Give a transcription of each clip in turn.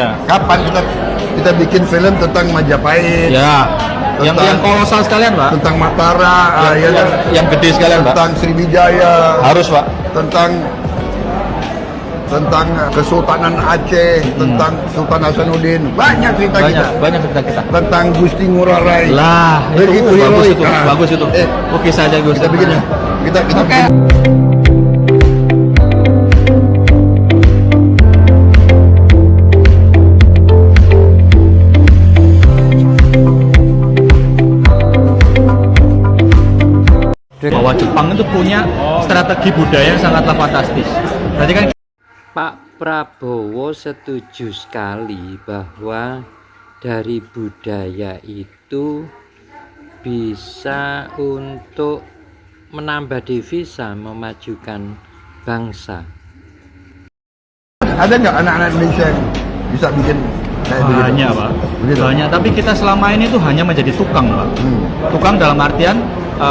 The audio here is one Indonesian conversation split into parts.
Ya. Kapan kita bikin film tentang Majapahit? Ya. Yang kolosal sekalian, Pak. Tentang Mataram, yang gede sekalian, Pak. tentang Sriwijaya. Harus, Pak. Tentang Kesultanan Aceh, tentang Sultan Hasanuddin. Banyak cerita kita. Banyak cerita kita. Tentang Gusti Ngurah Rai. Lah, itu bagus itu. Nah. Bagus itu. Oke saja Gus. Kita bikin ya. Kita bikin. Bahwa Jepang itu punya strategi budaya yang sangatlah fantastis. Berarti kan Pak Prabowo setuju sekali bahwa dari budaya itu bisa untuk menambah devisa, memajukan bangsa. Ada nggak anak-anak Indonesia yang bisa bikin kayak begitu? banyak, Pak. Begitu. Banyak, tapi kita selama ini tuh hanya menjadi tukang, Pak. Tukang dalam artian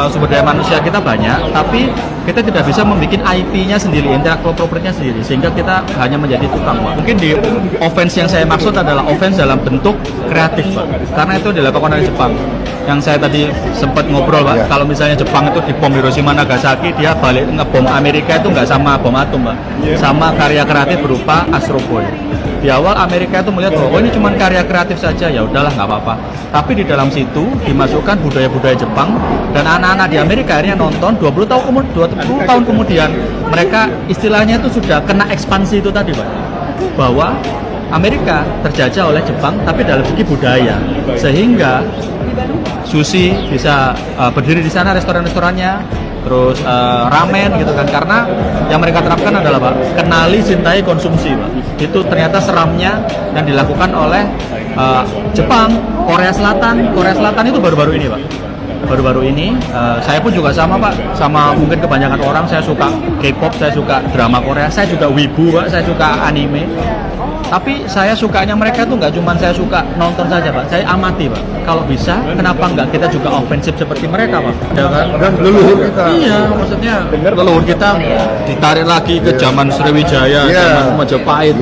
sumber daya manusia kita banyak, tapi kita tidak bisa membuat IP-nya sendiri, intellectual property-nya sendiri, sehingga kita hanya menjadi tukang, Pak. Mungkin di offense yang saya maksud adalah offense dalam bentuk kreatif, Pak. Karena itu dilakukan oleh Jepang. Yang saya tadi sempat ngobrol, Pak, kalau misalnya Jepang itu dibom Hiroshima Nagasaki, dia balik ngebom Amerika itu nggak sama bom atom, Pak. Sama karya kreatif berupa Astro Boy. Di awal Amerika itu melihat bahwa ini cuma karya kreatif saja, ya udahlah nggak apa-apa. Tapi di dalam situ dimasukkan budaya-budaya Jepang, dan anak-anak di Amerika akhirnya nonton 20 tahun kemudian mereka istilahnya itu sudah kena ekspansi itu tadi, Pak. Bahwa Amerika terjajah oleh Jepang tapi dalam segi budaya, sehingga sushi bisa berdiri di sana, restoran-restorannya, terus ramen gitu kan, karena yang mereka terapkan adalah, Pak, kenali, cintai, konsumsi, Pak. Itu ternyata seramnya yang dilakukan oleh Jepang. Korea Selatan itu baru-baru ini, Pak. Baru-baru ini saya pun juga sama, Pak, sama mungkin kebanyakan orang. Saya suka K-pop, saya suka drama Korea, saya juga wibu, Pak, saya suka anime. Tapi saya sukanya mereka tuh nggak cuma saya suka nonton saja, Pak. Saya amati, Pak. Kalau bisa, kenapa nggak kita juga ofensif seperti mereka, Pak? Ya kan? Dan leluhur kita. Iya, maksudnya leluhur kita ditarik lagi ke zaman Sriwijaya, zaman Majapahit.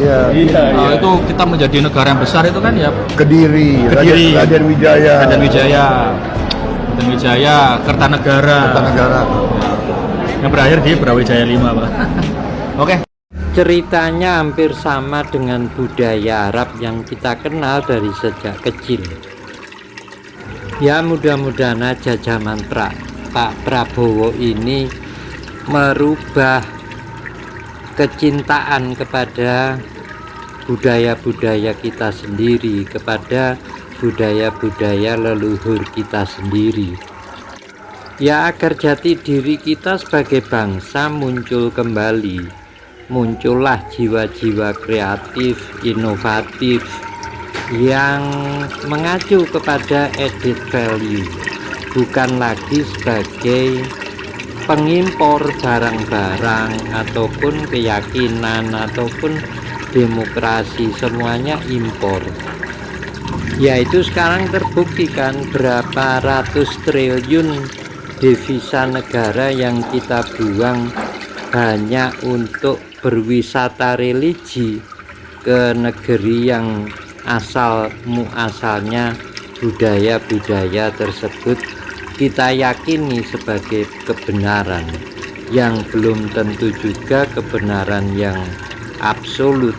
Itu kita menjadi negara yang besar itu kan ya. Kediri. Raden Wijaya, Kertanegara. Yang berakhir di Brawijaya 5, Pak. Oke. Ceritanya hampir sama dengan budaya Arab yang kita kenal dari sejak kecil. Ya, mudah-mudahan aja zaman Pak Prabowo ini merubah kecintaan kepada budaya-budaya kita sendiri, kepada budaya-budaya leluhur kita sendiri. Ya, agar jati diri kita sebagai bangsa muncul kembali. Muncullah jiwa-jiwa kreatif, inovatif yang mengacu kepada added value, bukan lagi sebagai pengimpor barang-barang ataupun keyakinan ataupun demokrasi, semuanya impor. Yaitu sekarang terbukti kan berapa ratus triliun devisa negara yang kita buang hanya untuk berwisata religi ke negeri yang asalnya budaya-budaya tersebut kita yakini sebagai kebenaran, yang belum tentu juga kebenaran yang absolut.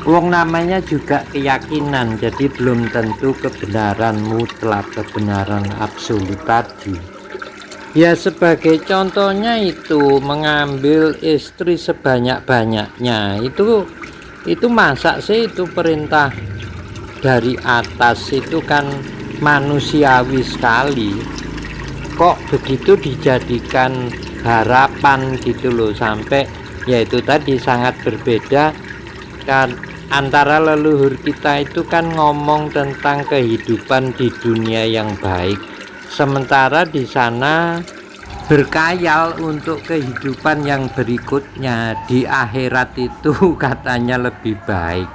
Wong namanya juga keyakinan, jadi belum tentu kebenaran mutlak, kebenaran absolut tadi. Ya, sebagai contohnya itu mengambil istri sebanyak-banyaknya, itu masa sih itu perintah dari atas, itu kan manusiawi sekali. Kok begitu dijadikan harapan gitu loh, sampai yaitu tadi sangat berbeda kan antara leluhur kita itu kan ngomong tentang kehidupan di dunia yang baik, sementara di sana berkayal untuk kehidupan yang berikutnya di akhirat itu katanya lebih baik.